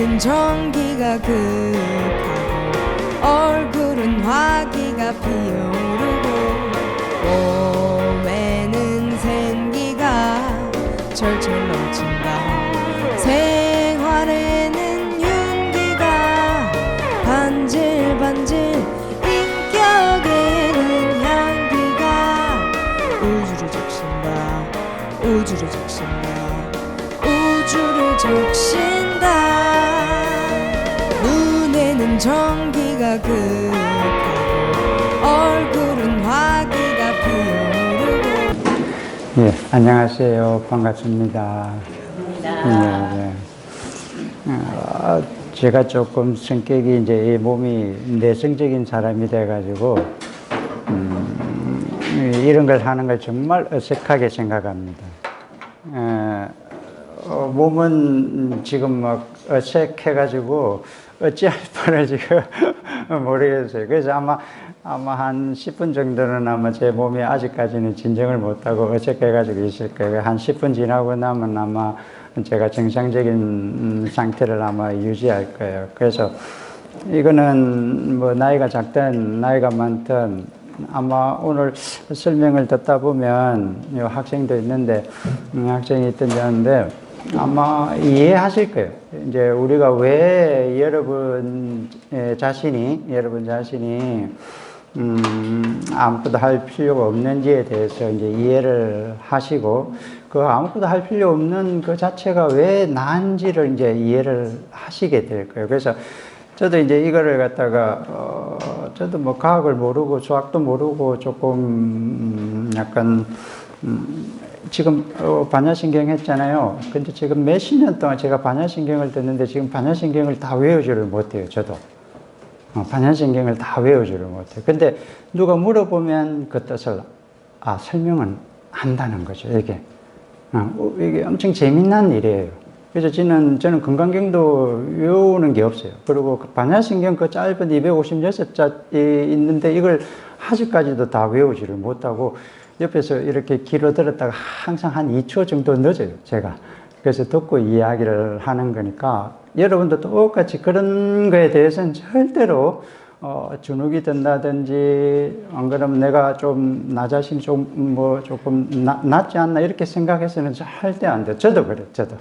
눈에는 전기가 그윽하고 얼굴은 화기가 피어오르고 몸에는 생기가 철철 넘친다. 생활에는 윤기가 반질반질, 인격에는 향기가 우주를 적신다. 우주를 적신다. 우주를 적신다. 눈에는 전기가 그윽하고 얼굴은 화기가 피어오르고. 예, 안녕하세요. 반갑습니다. 네. 제가 조금 성격이 이제 몸이 내성적인 사람이 돼가지고 이런 걸 하는 걸 정말 어색하게 생각합니다. 몸은 지금 막 어색해가지고 어찌할 바를 지금 모르겠어요. 그래서 아마 한 10분 정도는 아마 제 몸이 아직까지는 진정을 못하고 어색해가지고 있을 거예요. 한 10분 지나고 나면 아마 제가 정상적인 상태를 아마 유지할 거예요. 그래서 이거는 뭐 나이가 작든 나이가 많든 아마 오늘 설명을 듣다 보면 이 학생도 있는데 학생이 있던지 하는데 아마 이해하실 거예요. 이제 우리가 왜 여러분 자신이 아무것도 할 필요가 없는지에 대해서 이제 이해를 하시고 그 아무것도 할 필요 없는 그 자체가 왜 나은지를 이제 이해를 하시게 될 거예요. 그래서 저도 이제 이거를 갖다가 저도 뭐 과학을 모르고 수학도 모르고 조금 약간 지금 반야신경 했잖아요. 근데 지금 몇십 년 동안 제가 반야신경을 듣는데 지금 반야신경을 다 외우지를 못해요. 저도 반야신경을 다 외우지를 못해요. 근데 누가 물어보면 그 뜻을 설명은 한다는 거죠. 이게 엄청 재미난 일이에요. 그래서 저는 건강경도 외우는 게 없어요. 그리고 반야신경 그 짧은 256자리 있는데 이걸 아직까지도 다 외우지를 못하고 옆에서 이렇게 귀로 들었다가 항상 한 2초 정도 늦어요, 제가. 그래서 듣고 이야기를 하는 거니까 여러분도 똑같이 그런 거에 대해서는 절대로 주눅이 든다든지 안 그러면 내가 좀 나 자신이 조금 낫지 않나 이렇게 생각해서는 절대 안 돼요. 저도 그래요, 저도.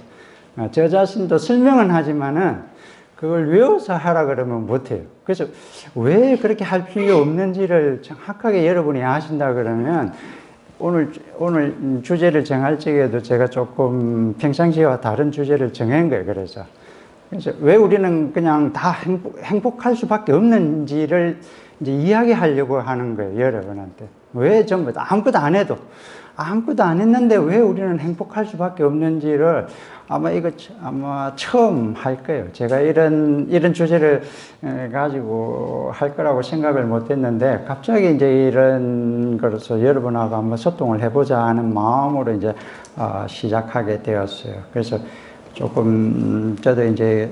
저 자신도 설명은 하지만은 그걸 외워서 하라 그러면 못해요. 그래서 왜 그렇게 할 필요 없는지를 정확하게 여러분이 아신다 그러면 오늘 주제를 정할 적에도 제가 조금 평상시와 다른 주제를 정한 거예요. 그래서 왜 우리는 그냥 다 행복할 수밖에 없는지를 이제 이야기하려고 하는 거예요. 여러분한테. 왜 전부 다 아무것도 안 했는데 왜 우리는 행복할 수밖에 없는지를 아마 처음 할 거예요. 제가 이런 주제를 가지고 할 거라고 생각을 못 했는데 갑자기 이제 이런 거로서 여러분하고 한번 소통을 해보자 하는 마음으로 이제 시작하게 되었어요. 그래서 조금 저도 이제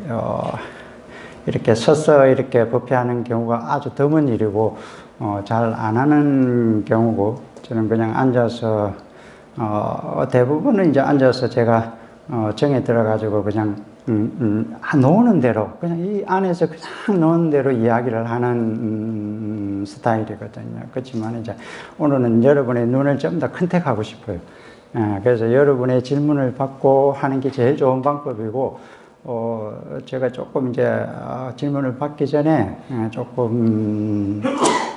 이렇게 서서 이렇게 법회하는 경우가 아주 드문 일이고 잘 안 하는 경우고 저는 그냥 앉아서 대부분은 이제 앉아서 제가 정에 들어가지고 그냥 노는 대로 그냥 이 안에서 그냥 노는 대로 이야기를 하는 스타일이거든요. 그렇지만 이제 오늘은 여러분의 눈을 좀 더 컨택하고 싶어요. 그래서 여러분의 질문을 받고 하는 게 제일 좋은 방법이고 제가 조금 이제 질문을 받기 전에 조금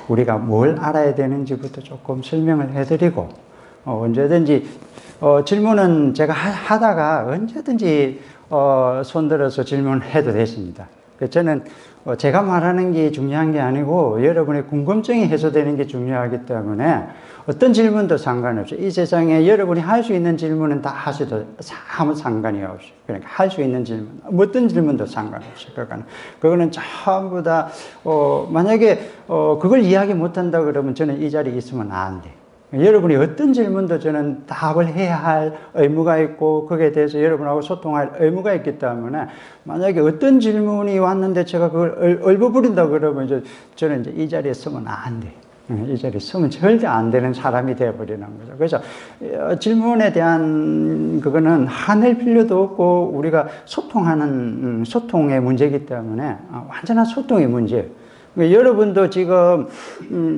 우리가 뭘 알아야 되는지부터 조금 설명을 해드리고 언제든지 질문은 제가 하다가 언제든지 손들어서 질문해도 되십니다. 저는 제가 말하는 게 중요한 게 아니고 여러분의 궁금증이 해소되는 게 중요하기 때문에 어떤 질문도 상관없어요. 이 세상에 여러분이 할 수 있는 질문은 다 하셔도 아무 상관이 없어요. 그러니까 할 수 있는 질문, 어떤 질문도 상관없어요. 그거는 전부 다 만약에 그걸 이야기 못한다 그러면 저는 이 자리에 있으면 안 돼요. 여러분이 어떤 질문도 저는 답을 해야 할 의무가 있고 거기에 대해서 여러분하고 소통할 의무가 있기 때문에 만약에 어떤 질문이 왔는데 제가 그걸 얼버무린다 그러면 저는 이제 이 자리에 서면 안 돼요. 이 자리에 서면 절대 안 되는 사람이 되어버리는 거죠. 그래서 질문에 대한 그거는 화낼 필요도 없고 우리가 소통하는 소통의 문제이기 때문에 완전한 소통의 문제예요. 그러니까 여러분도 지금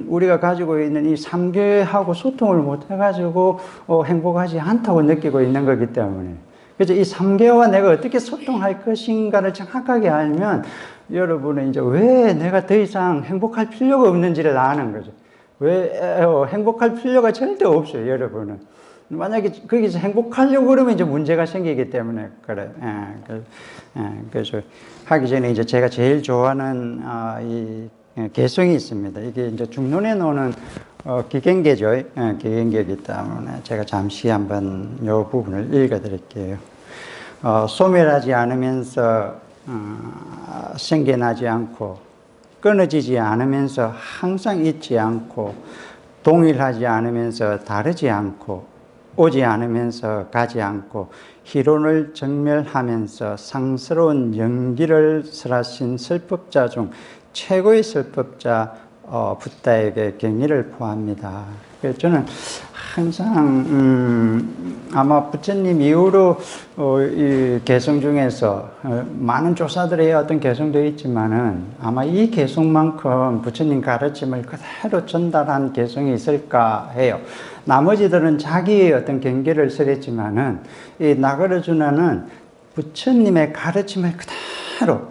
우리가 가지고 있는 이 3계하고 소통을 못 해가지고 행복하지 않다고 느끼고 있는 거기 때문에, 그래서 이 3계와 내가 어떻게 소통할 것인가를 정확하게 알면 여러분은 이제 왜 내가 더 이상 행복할 필요가 없는지를 아는 거죠. 왜 행복할 필요가 절대 없어요, 여러분은. 만약에 거기서 행복하려고 그러면 이제 문제가 생기기 때문에 그래. 그래서 하기 전에 이제 제가 제일 좋아하는 이 개성이 있습니다. 이게 이제 중론에 나오는 기경계죠. 기경계이기 때문에 제가 잠시 한번 이 부분을 읽어드릴게요. 소멸하지 않으면서 생겨나지 않고 끊어지지 않으면서 항상 있지 않고 동일하지 않으면서 다르지 않고 오지 않으면서 가지 않고 희론을 정멸하면서 상스러운 연기를 설하신 설법자 중 최고의 설법자 붓다에게 경의를 표합니다. 그래서 저는 항상 아마 부처님 이후로 이 개성 중에서 많은 조사들의 어떤 개성도 있지만은 아마 이 개성만큼 부처님 가르침을 그대로 전달한 개성이 있을까 해요. 나머지들은 자기의 어떤 경계를 설했지만은 이 나가르주나는 부처님의 가르침을 그대로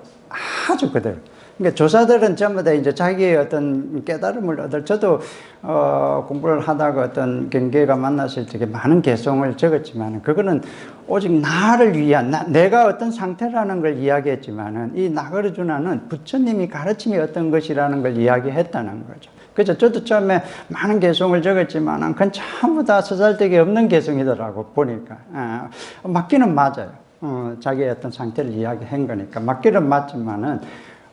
아주 그대로. 그러니까 조사들은 전부 다 이제 자기의 어떤 깨달음을 얻을, 저도 공부를 하다가 어떤 경계가 만났을 때 많은 개성을 적었지만 그거는 오직 나를 위한 내가 어떤 상태라는 걸 이야기했지만은 이 나가르주나는 부처님이 가르침이 어떤 것이라는 걸 이야기했다는 거죠. 그래서 저도 처음에 많은 개성을 적었지만은 그건 전부 다 쓰잘데기 없는 개성이더라고 보니까. 맞기는 맞아요. 자기의 어떤 상태를 이야기한 거니까 맞기는 맞지만은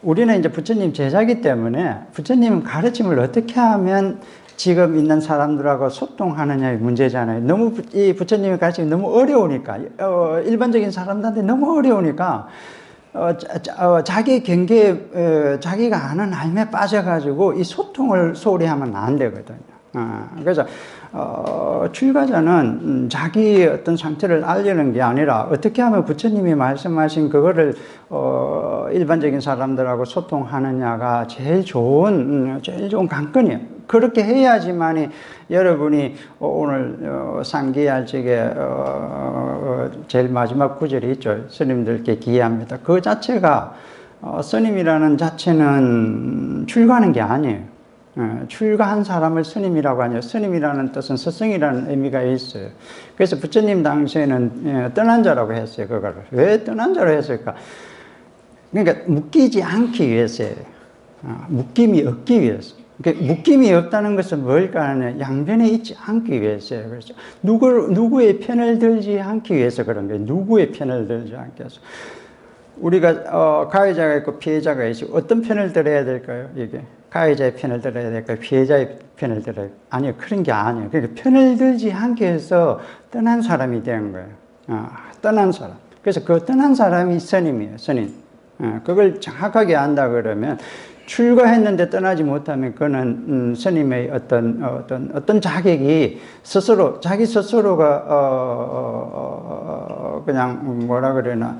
우리는 이제 부처님 제자이기 때문에 부처님 가르침을 어떻게 하면 지금 있는 사람들하고 소통하느냐의 문제잖아요. 너무 이 부처님의 가르침이 너무 어려우니까 일반적인 사람들한테 너무 어려우니까 자기 경계에 자기가 아는 삶에 빠져가지고 이 소통을 소홀히 하면 안 되거든요. 그래서 출가자는 자기의 어떤 상태를 알리는 게 아니라 어떻게 하면 부처님이 말씀하신 그거를 일반적인 사람들하고 소통하느냐가 제일 좋은 관건이에요. 그렇게 해야지만이 여러분이 오늘 상기할 적에 제일 마지막 구절이 있죠. 스님들께 기회합니다. 그 자체가 스님이라는 자체는 출가하는 게 아니에요. 출가한 사람을 스님이라고 하죠. 스님이라는 뜻은 스승이라는 의미가 있어요. 그래서 부처님 당시에는 떠난 자라고 했어요. 그거를. 왜 떠난 자로 했을까? 그러니까 묶이지 않기 위해서예요. 묶임이 없기 위해서. 그러니까 묶임이 없다는 것은 뭘까 하냐? 양변에 있지 않기 위해서예요. 그렇죠? 누구의 편을 들지 않기 위해서 그런 거예요. 누구의 편을 들지 않기 위해서. 우리가 가해자가 있고 피해자가 있고 어떤 편을 들어야 될까요? 이게 가해자의 편을 들어야 될까요? 피해자의 편을 들어야 될까요? 아니요, 그런 게 아니에요. 그러니까 편을 들지 않기 위해서 떠난 사람이 된 거예요. 떠난 사람. 그래서 그 떠난 사람이 스님이에요. 스님. 그걸 정확하게 안다 그러면 출가했는데 떠나지 못하면 그거는 스님의 어떤 자격이 스스로 자기 스스로가 그냥 뭐라 그러나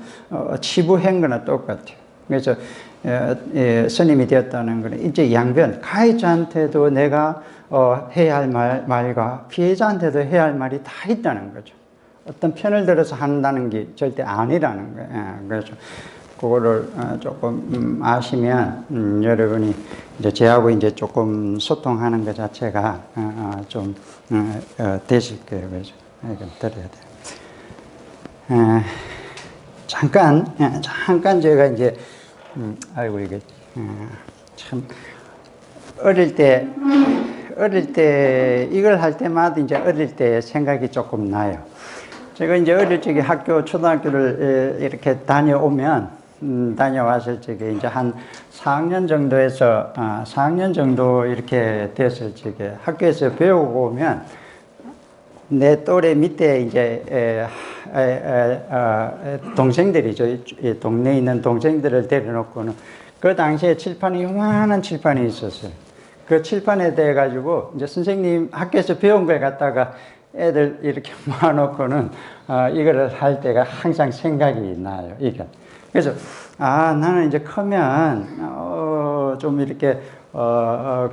치부한 거나 똑같아요. 그래서 스님이 되었다는 것은 이제 양변, 가해자한테도 내가 해야 할 말과 피해자한테도 해야 할 말이 다 있다는 거죠. 어떤 편을 들어서 한다는 게 절대 아니라는 거예요. 그래서 그거를 조금 아시면 여러분이 이제 저하고 이제 조금 소통하는 것 자체가 좀 되실 거예요. 그래서 이건 들어야 돼요. 잠깐 제가 이제 아이고 이게 참 어릴 때 이걸 할 때마다 이제 어릴 때 생각이 조금 나요. 제가 이제 어릴 적에 초등학교를 이렇게 다녀왔을 적에 이제 한 4학년 정도에서 4학년 정도 이렇게 됐을 적에 학교에서 배우고 오면 내 또래 밑에 이제 동생들이죠. 동네에 있는 동생들을 데려놓고는 그 당시에 칠판이 요만한 칠판이 있었어요. 그 칠판에 대해 가지고 이제 선생님 학교에서 배운 걸 갖다가 애들 이렇게 모아놓고는 이거를 할 때가 항상 생각이 나요. 이게. 그래서 나는 이제 크면 좀 이렇게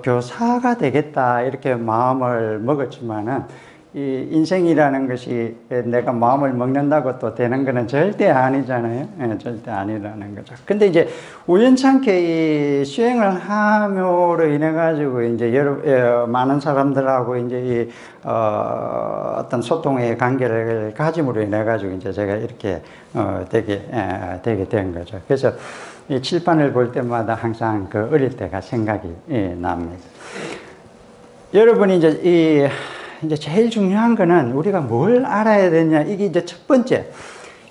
교사가 되겠다 이렇게 마음을 먹었지만은 이 인생이라는 것이 내가 마음을 먹는다고 또 되는 거는 절대 아니잖아요. 예, 절대 아니라는 거죠. 근데 이제 우연찮게 이 수행을 함으로 인해 가지고 이제 많은 사람들하고 이제 이 어떤 소통의 관계를 가짐으로 인해 가지고 이제 제가 이렇게 되게 된 거죠. 그래서 이 칠판을 볼 때마다 항상 그 어릴 때가 생각이 납니다. 여러분이 이제 제일 중요한 거는 우리가 뭘 알아야 되냐. 이게 이제 첫 번째.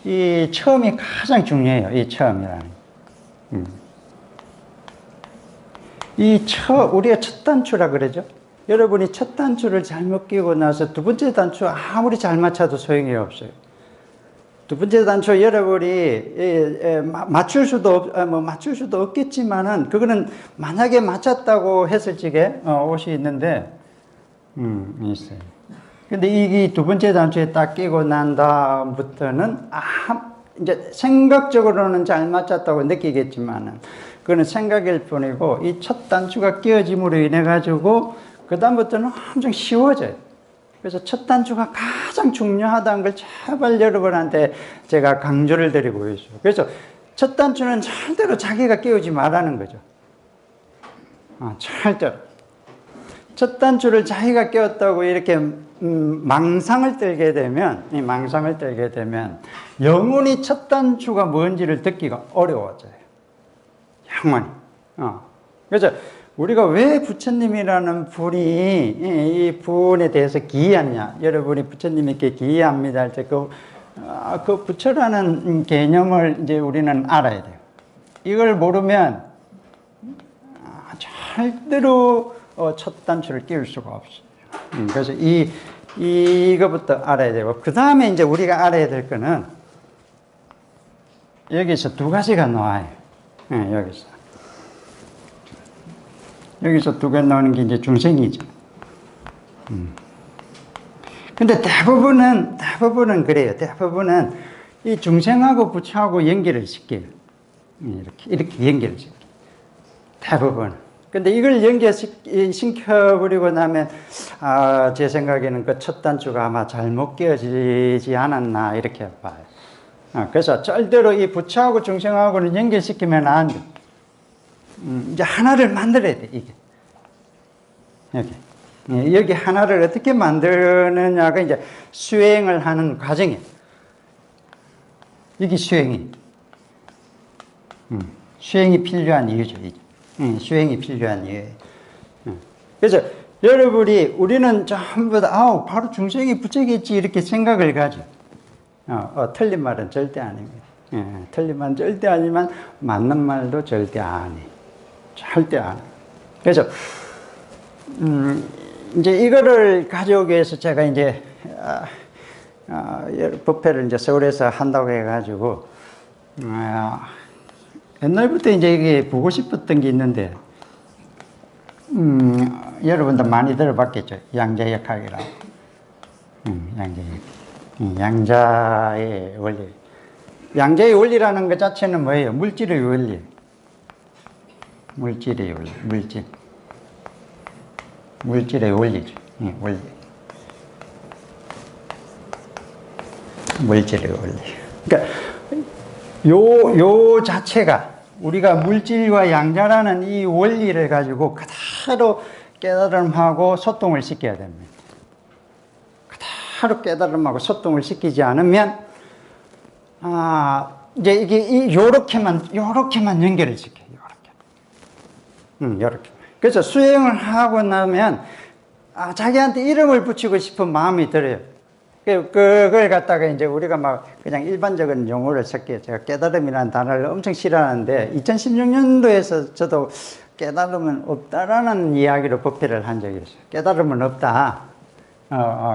이 처음이 가장 중요해요. 이 처음이라는. 우리가 첫 단추라 그러죠. 여러분이 첫 단추를 잘못 끼고 나서 두 번째 단추 아무리 잘 맞춰도 소용이 없어요. 두 번째 단추 여러분이 맞출 수도 없겠지만은 그거는 만약에 맞췄다고 했을 적에 옷이 있는데 있어요. 근데 이 두 번째 단추에 딱 끼고 난 다음부터는 이제 생각적으로는 잘 맞췄다고 느끼겠지만은 그거는 생각일 뿐이고 이 첫 단추가 끼어짐으로 인해 가지고 그 다음부터는 엄청 쉬워져요. 그래서 첫 단추가 가장 중요하다는 걸 제발 여러분한테 제가 강조를 드리고 있어요. 그래서 첫 단추는 절대로 자기가 끼우지 말라는 거죠. 절대로. 첫 단추를 자기가 끼웠다고 이렇게 망상을 떨게 되면 영원히 첫 단추가 뭔지를 듣기가 어려워져요. 영원히. 그래서 우리가 왜 부처님이라는 분이 이 분에 대해서 기이하냐? 여러분이 부처님께 기이합니다 할 때 그 부처라는 개념을 이제 우리는 알아야 돼요. 이걸 모르면 절대로 첫 단추를 끼울 수가 없어요. 그래서 이거부터 알아야 되고, 그 다음에 이제 우리가 알아야 될 거는 여기서 두 가지가 나와요. 여기서 두 개 나오는 게 이제 중생이죠. 근데 대부분은 그래요. 대부분은 이 중생하고 부처하고 연결을 시켜요. 이렇게 연결을 시켜요. 대부분. 근데 이걸 연결시켜버리고 나면, 제 생각에는 그 첫 단추가 아마 잘못 끼어지지 않았나, 이렇게 봐요. 그래서 절대로 이 부처하고 중생하고는 연결시키면 안 돼. 이제 하나를 만들어야 돼, 이게. 여기 하나를 어떻게 만드느냐가 이제 수행을 하는 과정이에요. 이게 수행이. 수행이 필요한 이유죠, 이게. 수행이 필요한 이유예요. 그래서 우리는 전부 다 바로 중생이 부처겠지 이렇게 생각을 가죠. 틀린 말은 절대 아닙니다. 틀린 말은 절대 아니지만 맞는 말도 절대 아니에요. 절대 아니에요. 그래서 이제 이거를 가져오기 위해서 제가 이제 법회를 이제 서울에서 한다고 해가지고 옛날부터 이제 이게 보고 싶었던 게 있는데, 여러분들 많이 들어봤겠죠. 양자역학이라고. 양자의 원리. 양자의 원리라는 것 자체는 뭐예요? 물질의 원리. 물질의 원리. 물질의 원리죠. 원리. 물질의 원리. 그러니까 요 자체가 우리가 물질과 양자라는 이 원리를 가지고 그대로 깨달음하고 소통을 시켜야 됩니다. 그대로 깨달음하고 소통을 시키지 않으면, 이제 이게 요렇게만 연결을 시켜요. 요렇게. 그래서 수행을 하고 나면, 자기한테 이름을 붙이고 싶은 마음이 들어요. 그걸 갖다가 이제 우리가 막 그냥 일반적인 용어를 쓸게요. 제가 깨달음이라는 단어를 엄청 싫어하는데 2016년도에서 저도 깨달음은 없다라는 이야기로 법회를 한 적이 있어요. 깨달음은 없다.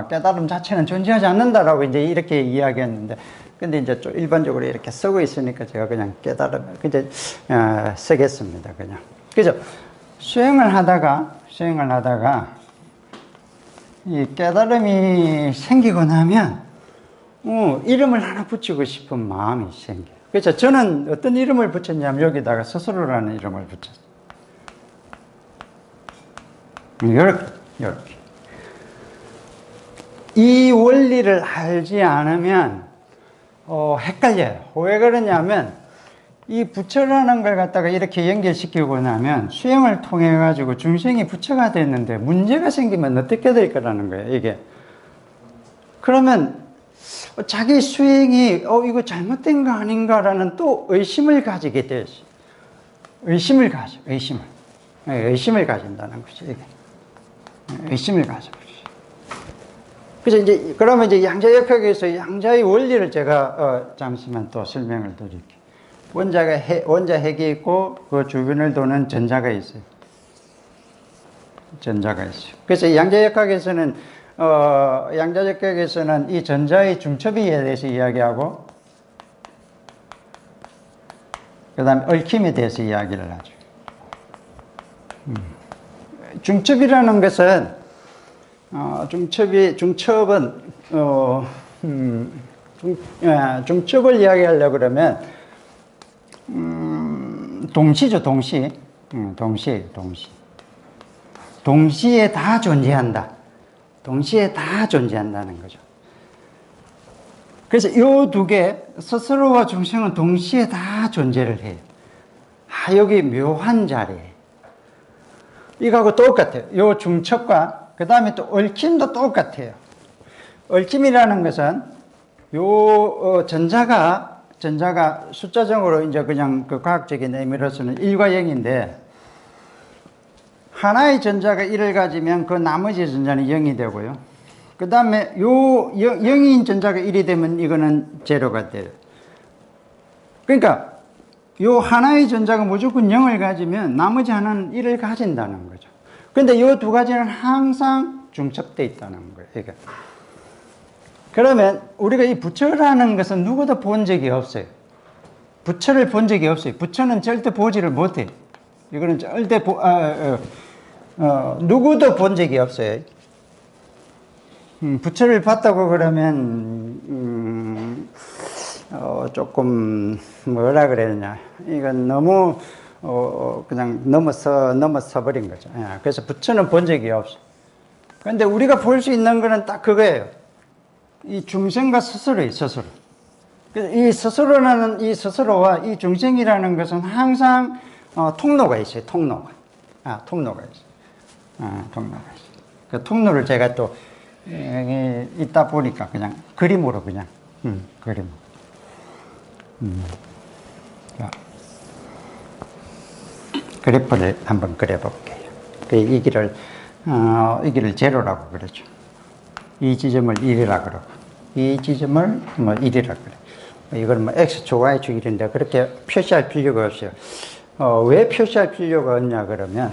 깨달음 자체는 존재하지 않는다라고 이제 이렇게 이야기했는데, 근데 이제 좀 일반적으로 이렇게 쓰고 있으니까 제가 그냥 깨달음을 이제 쓰겠습니다. 그냥. 그죠? 수행을 하다가 이 깨달음이 생기고 나면 이름을 하나 붙이고 싶은 마음이 생겨요. 그래서 저는 어떤 이름을 붙였냐면 여기다가 스스로라는 이름을 붙였어요. 이렇게. 이 원리를 알지 않으면 헷갈려요. 왜 그러냐면 이 부처라는 걸 갖다가 이렇게 연결시키고 나면 수행을 통해 가지고 중생이 부처가 됐는데 문제가 생기면 어떻게 될 거라는 거예요, 이게. 그러면 자기 수행이 이거 잘못된 거 아닌가라는 또 의심을 가지게 돼요. 의심을 가진다는 거죠, 이게. 의심을 가져. 그래서 그러면 양자역학에서 양자의 원리를 제가 잠시만 또 설명을 드릴게요. 원자 핵이 있고 그 주변을 도는 전자가 있어요. 그래서 양자역학에서는 이 전자의 중첩에 대해서 이야기하고 그 다음에 얽힘에 대해서 이야기를 하죠. 중첩이라는 것은 중첩을 이야기하려고 그러면 동시죠, 동시에 다 존재한다. 동시에 다 존재한다는 거죠. 그래서 이 두 개, 스스로와 중생은 동시에 다 존재를 해요. 여기 묘한 자리에. 이거하고 똑같아요. 요 중첩과 그 다음에 또 얽힘도 똑같아요. 얽힘이라는 것은 요 전자가 숫자적으로 이제 그냥 그 과학적인 의미로서는 1과 0인데 하나의 전자가 1을 가지면 그 나머지 전자는 0이 되고요. 그 다음에 요 0인 전자가 1이 되면 이거는 제로가 돼요. 그러니까 요 하나의 전자가 무조건 0을 가지면 나머지 하나는 1을 가진다는 거죠. 그런데 요 두 가지는 항상 중첩되어 있다는 거예요. 그러니까. 그러면 우리가 이 부처라는 것은 누구도 본 적이 없어요. 부처를 본 적이 없어요. 부처는 절대 보지를 못해요. 이거는 절대 누구도 본 적이 없어요. 부처를 봤다고 그러면 조금 뭐라 그래야 되냐, 이건 너무 그냥 넘어서 버린 거죠. 그래서 부처는 본 적이 없어. 그런데 우리가 볼 수 있는 거는 딱 그거예요. 이 중생과 스스로예요, 스스로. 이 스스로와 이 중생이라는 것은 항상 통로가 있어요. 통로가 있어요. 그 통로를 제가 또 여기 있다 보니까 그냥 그림으로 그림. 그래프를 한번 그려볼게요. 이 길을 제로라고 그러죠. 이 지점을 1이라고 그러고, 이 지점을 1이라고 그래요. 이건 X축, Y축 1인데 그렇게 표시할 필요가 없어요. 왜 표시할 필요가 없냐 그러면,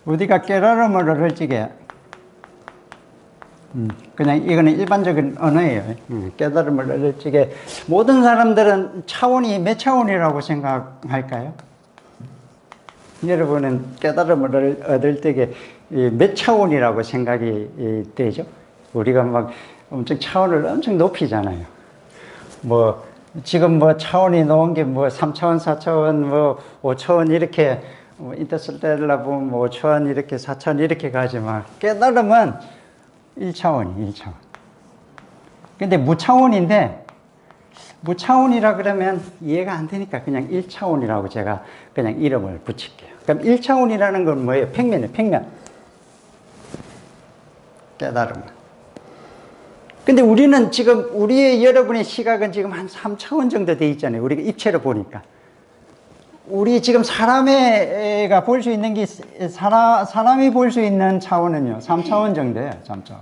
우리가 깨달음을 얻을 적에, 그냥 이거는 일반적인 언어예요. 깨달음을 얻을 적에 모든 사람들은 차원이 몇 차원이라고 생각할까요? 여러분은 깨달음을 얻을 적에 몇 차원이라고 생각이 되죠? 우리가 막 엄청 차원을 엄청 높이잖아요. 지금 차원이 놓은 게 3차원, 4차원, 5차원 이렇게, 인터스텔라 보면 5차원 이렇게, 4차원 이렇게 가지만, 깨달음은 1차원. 근데 무차원인데, 무차원이라 그러면 이해가 안 되니까 그냥 1차원이라고 제가 그냥 이름을 붙일게요. 그럼 1차원이라는 건 뭐예요? 평면이에요, 평면. 깨달음은. 근데 우리는 지금, 여러분의 시각은 지금 한 3차원 정도 돼 있잖아요. 우리가 입체로 보니까. 우리 지금 사람이가 볼 수 있는 게, 사람이 볼 수 있는 차원은요, 3차원 정도예요, 3차원.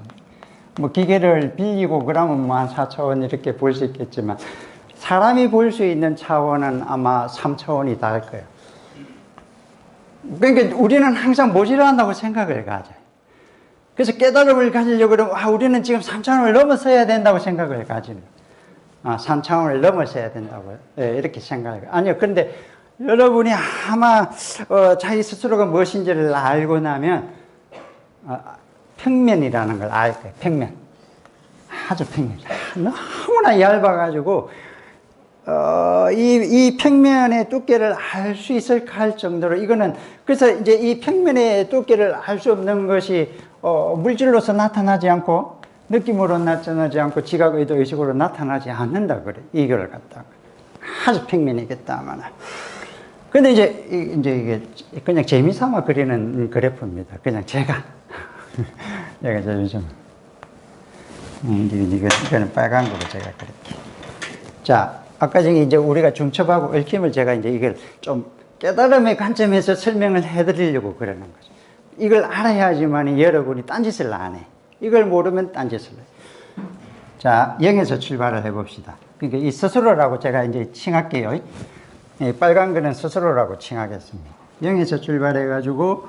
기계를 빌리고 그러면 한 4차원 이렇게 볼 수 있겠지만, 사람이 볼 수 있는 차원은 아마 3차원이 닿을 거예요. 그러니까 우리는 항상 모자란다고 생각을 가져요. 그래서 깨달음을 가지려고 그러면, 우리는 지금 3차원을 넘어서야 된다고 생각을 가지는. 3차원을 넘어서야 된다고, 이렇게 생각해요. 아니요, 그런데 여러분이 아마 자기 스스로가 무엇인지를 알고 나면 평면이라는 걸 알 거예요. 평면. 아주 평면. 너무나 얇아가지고 이 평면의 두께를 알 수 있을까 할 정도로 이거는 그래서 이제 이 평면의 두께를 알 수 없는 것이 물질로서 나타나지 않고 느낌으로 나타나지 않고 지각 의도 의식으로 나타나지 않는다 그래. 이거를 갖다가 아주 평면이겠다마나. 근데 이제 이게 그냥 재미삼아 그리는 그래프입니다. 그냥 제가 요즘 이거는 빨간 거로 제가 그렇게. 자, 아까 전에 이제 우리가 중첩하고 얽힘을 제가 이제 이걸 좀 깨달음의 관점에서 설명을 해드리려고 그러는 거죠. 이걸 알아야지만 여러분이 딴짓을 안 해. 이걸 모르면 딴짓을 해. 자, 0에서 출발을 해봅시다. 그러니까 이 스스로라고 제가 이제 칭할게요. 빨간 거는 스스로라고 칭하겠습니다. 0에서 출발해가지고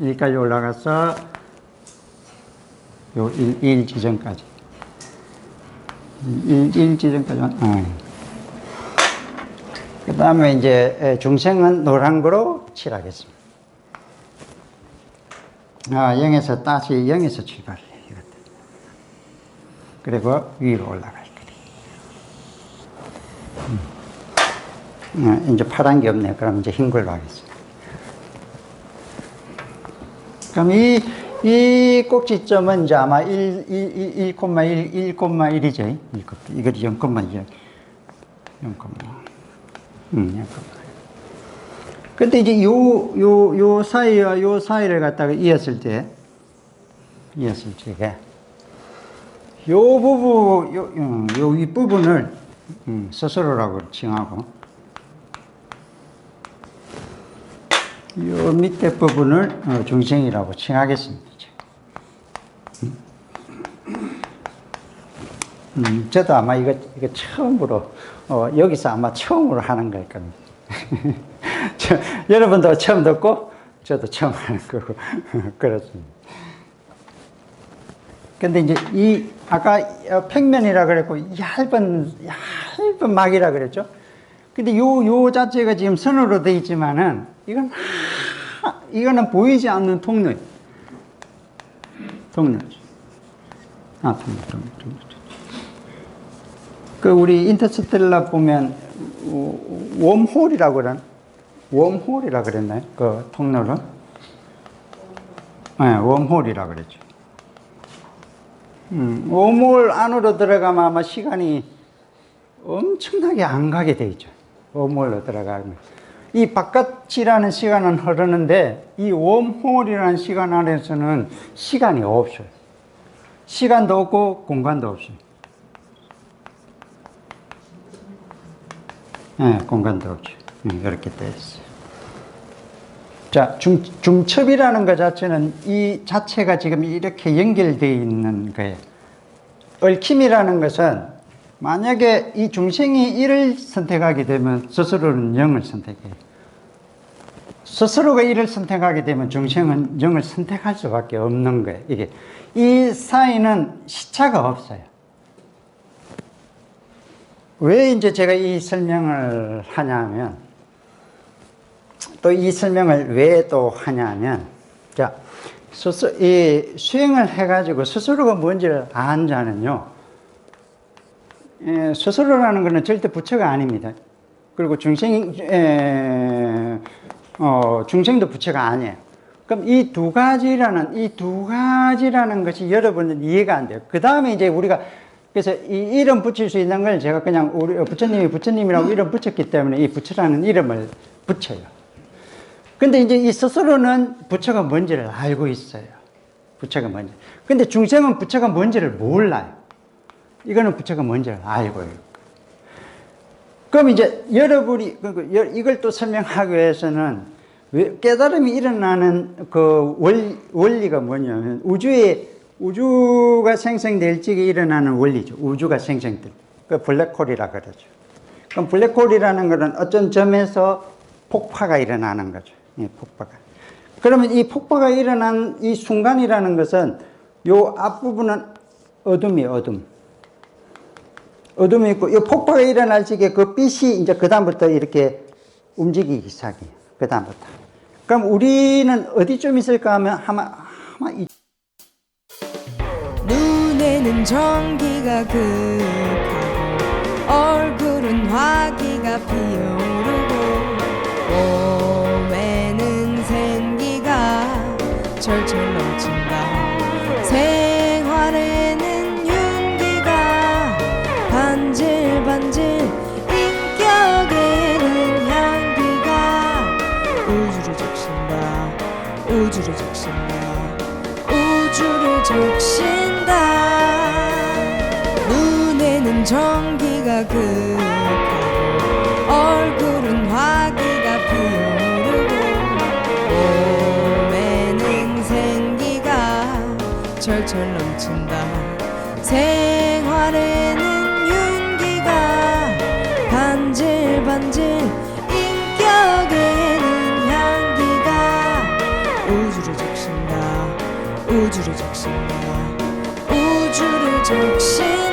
1까지 올라가서 요 1 지점까지. 1 지점까지. 그 다음에 이제 중생은 노란 거로 칠하겠습니다. 0에서 다시 0에서 출발을 해요. 그리고 위로 올라갈 거예요. 이제 파란 게 없네요. 그럼 이제 흰 걸로 하겠습니다. 그럼 이 꼭지점은 이제 아마 1,1이죠. 이거 0,1. 0,1. 근데 이제 요 사이와 요 사이를 갖다가 이었을 때, 요 부분, 요 윗부분을 스스로라고 칭하고, 요 밑에 부분을 중생이라고 칭하겠습니다. 저도 아마 이거 처음으로, 여기서 아마 처음으로 하는 걸 겁니다. 여러분도 처음 듣고, 저도 처음 하는 거고, 그렇습니다. 근데 이제 아까 평면이라 그랬고, 얇은 막이라 그랬죠? 근데 요 자체가 지금 선으로 되어 있지만은, 이거는 보이지 않는 통로예요. 통로죠. 통로. 우리 인터스텔라 보면, 웜홀이라고 그러나? 웜홀이라고 그랬나요? 그 통로를? 네, 웜홀이라고 그랬죠. 웜홀 안으로 들어가면 아마 시간이 엄청나게 안 가게 돼 있죠. 웜홀로 들어가면. 이 바깥이라는 시간은 흐르는데, 이 웜홀이라는 시간 안에서는 시간이 없어요. 시간도 없고, 공간도 없어요. 네, 공간도 없죠. 이렇게 되어 있어요. 자, 중첩이라는 것 자체는 이 자체가 지금 이렇게 연결되어 있는 거예요. 얽힘이라는 것은 만약에 이 중생이 1을 선택하게 되면 스스로는 0을 선택해요. 스스로가 1을 선택하게 되면 중생은 0을 선택할 수밖에 없는 거예요. 이게. 이 사이는 시차가 없어요. 왜 이제 제가 이 설명을 하냐면, 또 이 설명을 왜 또 하냐면, 자, 이 수행을 해가지고 스스로가 뭔지를 안 자는요, 스스로라는 것은 절대 부처가 아닙니다. 그리고 중생도 부처가 아니에요. 그럼 이 두 가지라는 것이 여러분은 이해가 안 돼요. 그 다음에 이제 우리가 그래서 이 이름 붙일 수 있는 걸 제가 그냥 우리 부처님이 부처님이라고 이름 붙였기 때문에 이 부처라는 이름을 붙여요. 근데 이제 이 스스로는 부처가 뭔지를 알고 있어요. 부처가 뭔지. 근데 중생은 부처가 뭔지를 몰라요. 이거는 부처가 뭔지를 알고요. 그럼 이제 여러분이 이걸 또 설명하기 위해서는 깨달음이 일어나는 그 원리가 뭐냐면 우주가 생성될 적에 일어나는 원리죠. 우주가 생성될. 그 블랙홀이라 그러죠. 그럼 블랙홀이라는 것은 어떤 점에서 폭파가 일어나는 거죠. 예, 폭파가. 그러면 이 폭파가 일어난 이 순간이라는 것은 요 앞부분은 어둠이에요, 어둠. 어둠이 있고, 이 폭포가 일어날 적에 그 빛이 이제 그다음부터 이렇게 움직이기 시작해요. 그다음부터. 그럼 우리는 어디쯤 있을까 하면 아마 눈에는 전기가 그윽하고 얼굴은 화기가 피어오르고 몸에는 생기가 철철 넘친다. 생활에는 윤기가 반질반질 인격에는 향기가 우주를 적신다. 우주를 적신다. 우주를 적신다. 눈에는 전기가 그윽하고 얼굴은 화기가 피어오르고 몸에는 생기가 철철 넘친다. 생활에는 윤기가 반질반질 인격에는 향기가 우주를 적신다. 우주를 적신다. 우주를 적신다.